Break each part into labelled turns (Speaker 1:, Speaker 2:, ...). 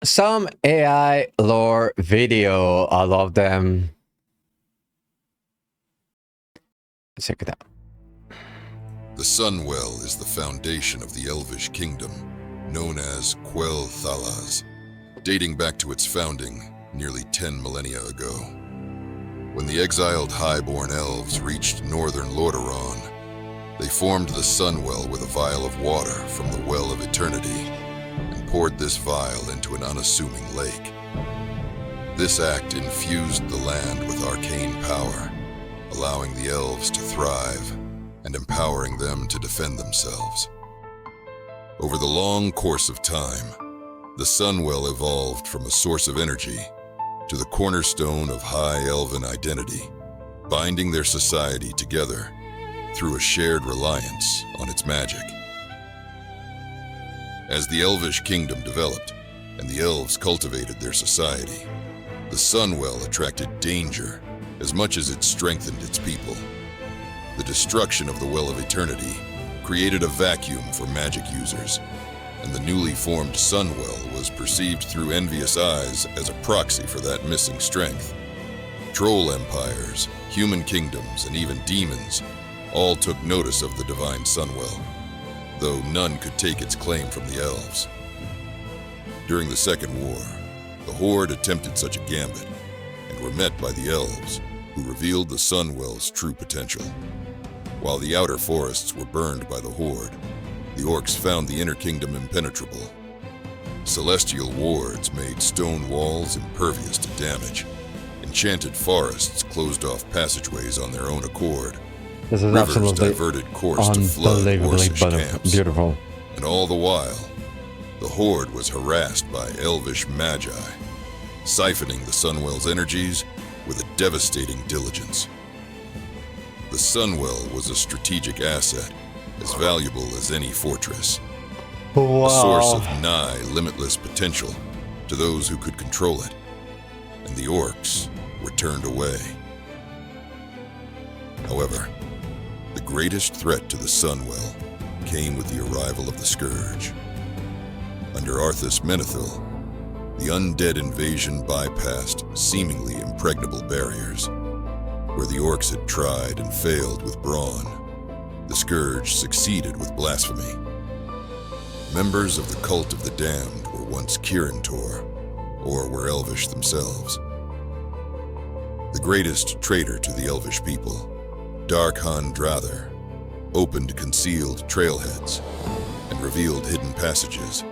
Speaker 1: Some AI lore video. I love them. Let's check it out.
Speaker 2: The Sunwell is the foundation of the Elvish kingdom, known as Quell Thalaz, dating back to its founding nearly 10 millennia ago. When the exiled Highborn Elves reached northern Lordaeron, they formed the Sunwell with a vial of water from the Well of Eternity and poured this vial into an unassuming lake. This act infused the land with arcane power, allowing the elves to thrive and empowering them to defend themselves. Over the long course of time, the Sunwell evolved from a source of energy to the cornerstone of High Elven identity, binding their society together through a shared reliance on its magic. As the Elvish kingdom developed and the elves cultivated their society, the Sunwell attracted danger as much as it strengthened its people. The destruction of the Well of Eternity created a vacuum for magic users, and the newly formed Sunwell was perceived through envious eyes as a proxy for that missing strength. Troll empires, human kingdoms, and even demons all took notice of the divine Sunwell, though none could take its claim from the elves. During the Second War, the Horde attempted such a gambit and were met by the elves, who revealed the Sunwell's true potential. While the outer forests were burned by the Horde, the orcs found the inner kingdom impenetrable. Celestial wards made stone walls impervious to damage. Enchanted forests closed off passageways on their own accord.
Speaker 1: This is
Speaker 2: Rivers
Speaker 1: absolutely
Speaker 2: diverted course to flood Orcish camps.
Speaker 1: Beautiful.
Speaker 2: And all the while, the Horde was harassed by elvish magi, siphoning the Sunwell's energies with a devastating diligence. The Sunwell was a strategic asset, as valuable as any fortress.
Speaker 1: Wow.
Speaker 2: A source of nigh limitless potential to those who could control it, and the orcs were turned away. However, the greatest threat to the Sunwell came with the arrival of the Scourge. Under Arthas Menethil, the undead invasion bypassed seemingly impregnable barriers. Where the orcs had tried and failed with brawn, the Scourge succeeded with blasphemy. Members of the Cult of the Damned were once Kirin-Tor, or were elvish themselves. The greatest traitor to the elvish people, Darkhan Drather, opened concealed trailheads and revealed hidden passages,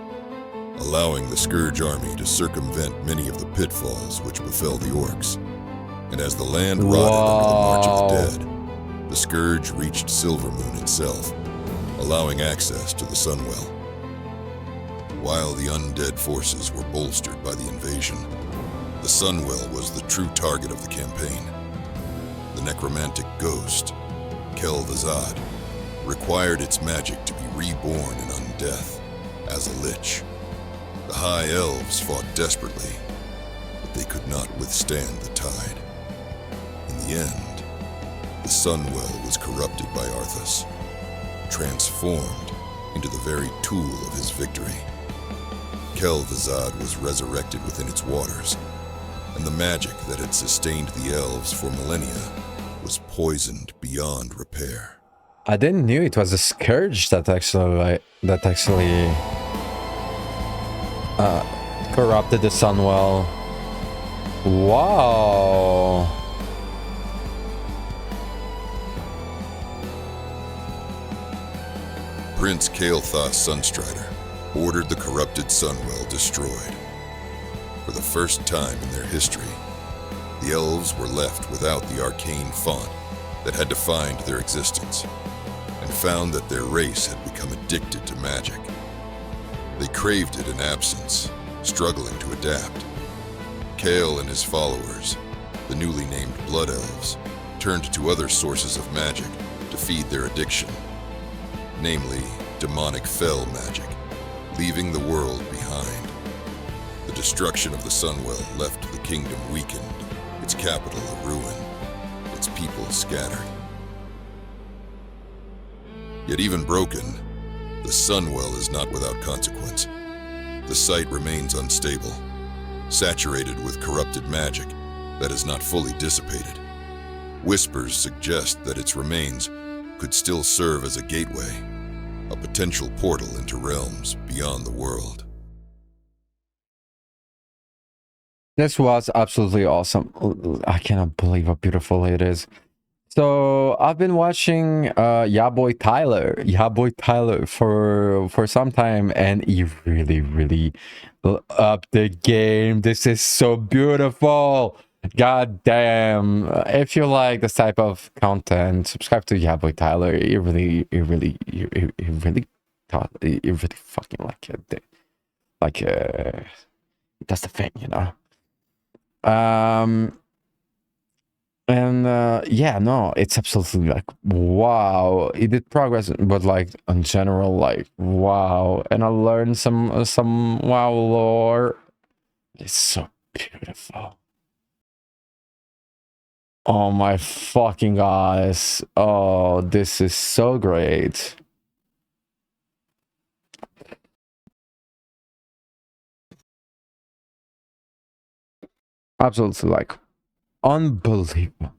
Speaker 2: allowing the Scourge army to circumvent many of the pitfalls which befell the orcs. And as the land rotted under the March of the Dead, the Scourge reached Silvermoon itself, allowing access to the Sunwell. While the undead forces were bolstered by the invasion, the Sunwell was the true target of the campaign. The necromantic ghost, Kel'Thuzad, required its magic to be reborn in undeath as a lich. The High Elves fought desperately, but they could not withstand the tide. In the end, the Sunwell was corrupted by Arthas, transformed into the very tool of his victory. Kel'Thuzad was resurrected within its waters, and the magic that had sustained the elves for millennia was poisoned beyond repair.
Speaker 1: I didn't knew it was a Scourge that actually corrupted the Sunwell. Wow.
Speaker 2: Prince Kael'thas Sunstrider ordered the corrupted Sunwell destroyed. For the first time in their history, the elves were left without the arcane font that had defined their existence, and found that their race had become addicted to magic. They craved it in absence, struggling to adapt. Kael and his followers, the newly named Blood Elves, turned to other sources of magic to feed their addiction, namely demonic fell magic, leaving the world behind. The destruction of the Sunwell left the kingdom weakened, its capital a ruin, its people scattered. Yet even broken, the Sunwell is not without consequence. The site remains unstable, saturated with corrupted magic that has not fully dissipated. Whispers suggest that its remains could still serve as a gateway, a potential portal into realms beyond the world.
Speaker 1: This was absolutely awesome. I cannot believe how beautiful it is. So I've been watching Ya Boy Tyler for some time, and he really upped the game. This is so beautiful. God damn. If you like this type of content, subscribe to Ya Boy Tyler. He really fucking that's the thing, you know. And yeah, no, it's absolutely like wow, it did progress, but like in general, like wow. And I learned some wow lore. It's so beautiful. Oh my fucking eyes. Oh, this is so great. Absolutely, like unbelievable.